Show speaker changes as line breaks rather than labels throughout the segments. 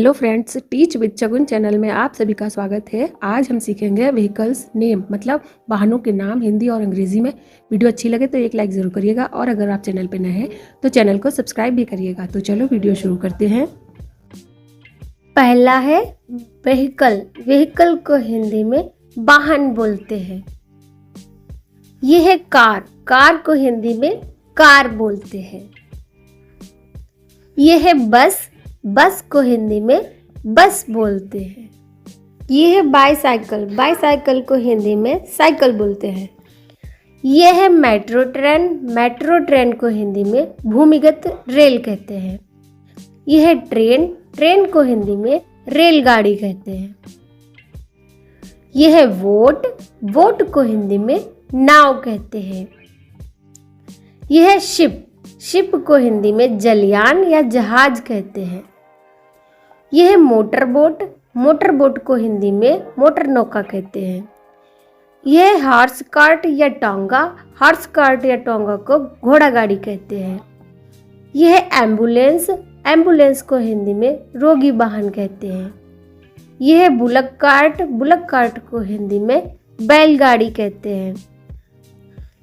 Hello friends, teach with चगुन channel में आप सभी का स्वागत है। आज हम सीखेंगे व्हीकल्स नेम, मतलब वाहनों के नाम हिंदी और अंग्रेजी में। वीडियो अच्छी लगे तो एक लाइक ज़रूर करिएगा और अगर आप चैनल पर नए हैं तो चैनल को सब्सक्राइब भी करिएगा। तो चलो वीडियो शुरू करते हैं।
पहला है व्हीकल। व्हीकल को हिंदी में वाहन बोलते हैं। यह है कार। कार को हिंदी में कार बोलते हैं। यह है बस। बस को हिंदी में बस बोलते हैं। यह है बाईसाइकिल। बाईसाइकिल को हिंदी में साइकिल बोलते हैं। यह है मेट्रो ट्रेन। मेट्रो ट्रेन को हिंदी में भूमिगत रेल कहते हैं। यह है ट्रेन। ट्रेन को हिंदी में रेलगाड़ी कहते हैं। यह है वोट। वोट को हिंदी में नाव कहते हैं। यह है शिप। शिप को हिंदी में जलयान या जहाज कहते हैं। यह है मोटर बोट। मोटर बोट को हिंदी में मोटर नौका कहते हैं। यह है हॉर्स कार्ट या टोंगा। हॉर्स कार्ट या टोंगा को घोड़ा गाड़ी कहते हैं। यह है एम्बुलेंस। एम्बुलेंस को हिंदी में रोगी वाहन कहते हैं। यह है बुलक कार्ट। बुलक कार्ट को हिंदी में बैलगाड़ी कहते हैं।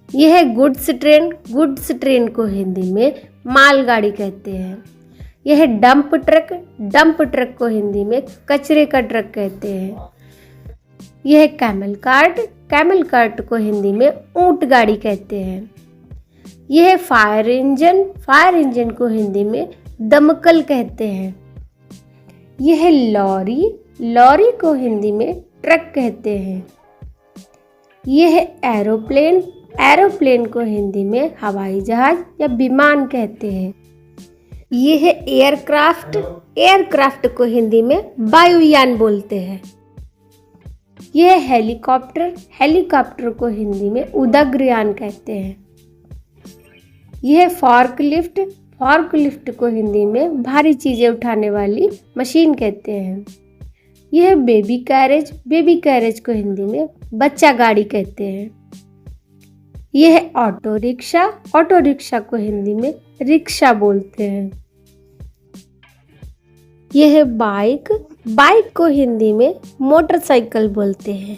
यह है गुड्स ट्रेन। गुड्स ट्रेन को हिंदी में मालगाड़ी कहते हैं। यह है डंप ट्रक। डंप ट्रक को हिंदी में कचरे का ट्रक कहते हैं। यह है कैमल कार्ट। कैमल कार्ट को हिंदी में ऊंट गाड़ी कहते हैं। यह है फायर इंजन। फायर इंजन को हिंदी में दमकल कहते हैं। यह है लॉरी। लॉरी को हिंदी में ट्रक कहते हैं। यह है एरोप्लेन। एरोप्लेन को हिंदी में हवाई जहाज या विमान कहते हैं। यह है एयरक्राफ्ट। एयरक्राफ्ट को हिंदी में वायुयान बोलते हैं। यह है हेलीकॉप्टर। हेलीकॉप्टर को हिंदी में उड़ान कहते हैं। यह है फॉर्कलिफ्ट। फॉर्कलिफ्ट को हिंदी में भारी चीजें उठाने वाली मशीन कहते हैं। यह है बेबी कैरेज। बेबी कैरेज को हिंदी में बच्चा गाड़ी कहते हैं। यह है ऑटो रिक्शा। ऑटो रिक्शा को हिंदी में रिक्शा बोलते हैं। यह है बाइक। बाइक को हिंदी में मोटरसाइकिल बोलते हैं।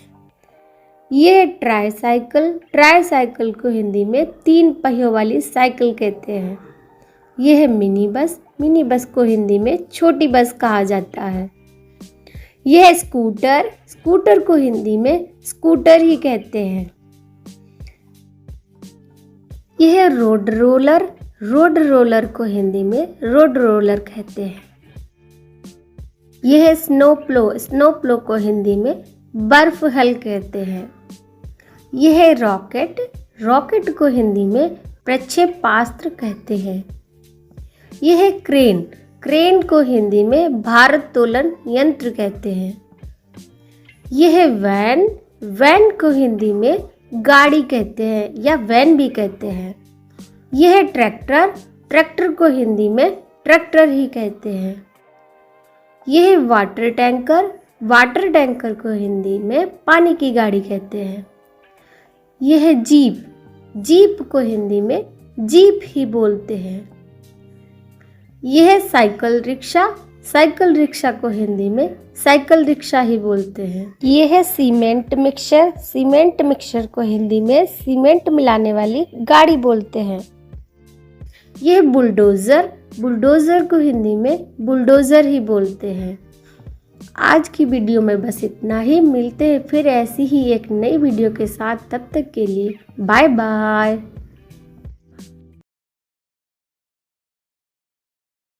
यह है ट्राईसाइकिल। ट्राईसाइकिल को हिंदी में 3 पहियों वाली साइकिल कहते हैं। यह है मिनी बस। मिनी बस को हिंदी में छोटी बस कहा जाता है। यह है स्कूटर। स्कूटर को हिंदी में स्कूटर ही कहते हैं। यह है रोड रोलर। रोड रोलर को हिंदी में रोड रोलर कहते हैं। यह है स्नो प्लो। स्नो प्लो को हिंदी में बर्फ हल कहते हैं। यह है रॉकेट। रॉकेट को हिंदी में प्रक्षेपास्त्र कहते हैं। यह है क्रेन। क्रेन को हिंदी में भारोत्तोलन यंत्र कहते हैं। यह है वैन। वैन को हिंदी में गाड़ी कहते हैं या वैन भी कहते हैं। यह है ट्रैक्टर। ट्रैक्टर को हिंदी में ट्रैक्टर ही कहते हैं। यह है वाटर टैंकर। वाटर टैंकर को हिंदी में पानी की गाड़ी कहते हैं। यह है जीप। जीप को हिंदी में जीप ही बोलते हैं। यह है साइकिल रिक्शा। साइकिल रिक्शा को हिंदी में साइकिल रिक्शा ही बोलते हैं। यह है सीमेंट मिक्सर। सीमेंट मिक्सर को हिंदी में सीमेंट मिलाने वाली गाड़ी बोलते हैं। यह बुलडोज़र। बुलडोज़र को हिंदी में बुलडोज़र ही बोलते हैं। आज की वीडियो में बस इतना ही। मिलते हैं फिर ऐसी ही एक नई वीडियो के साथ। तब तक के लिए बाय बाय।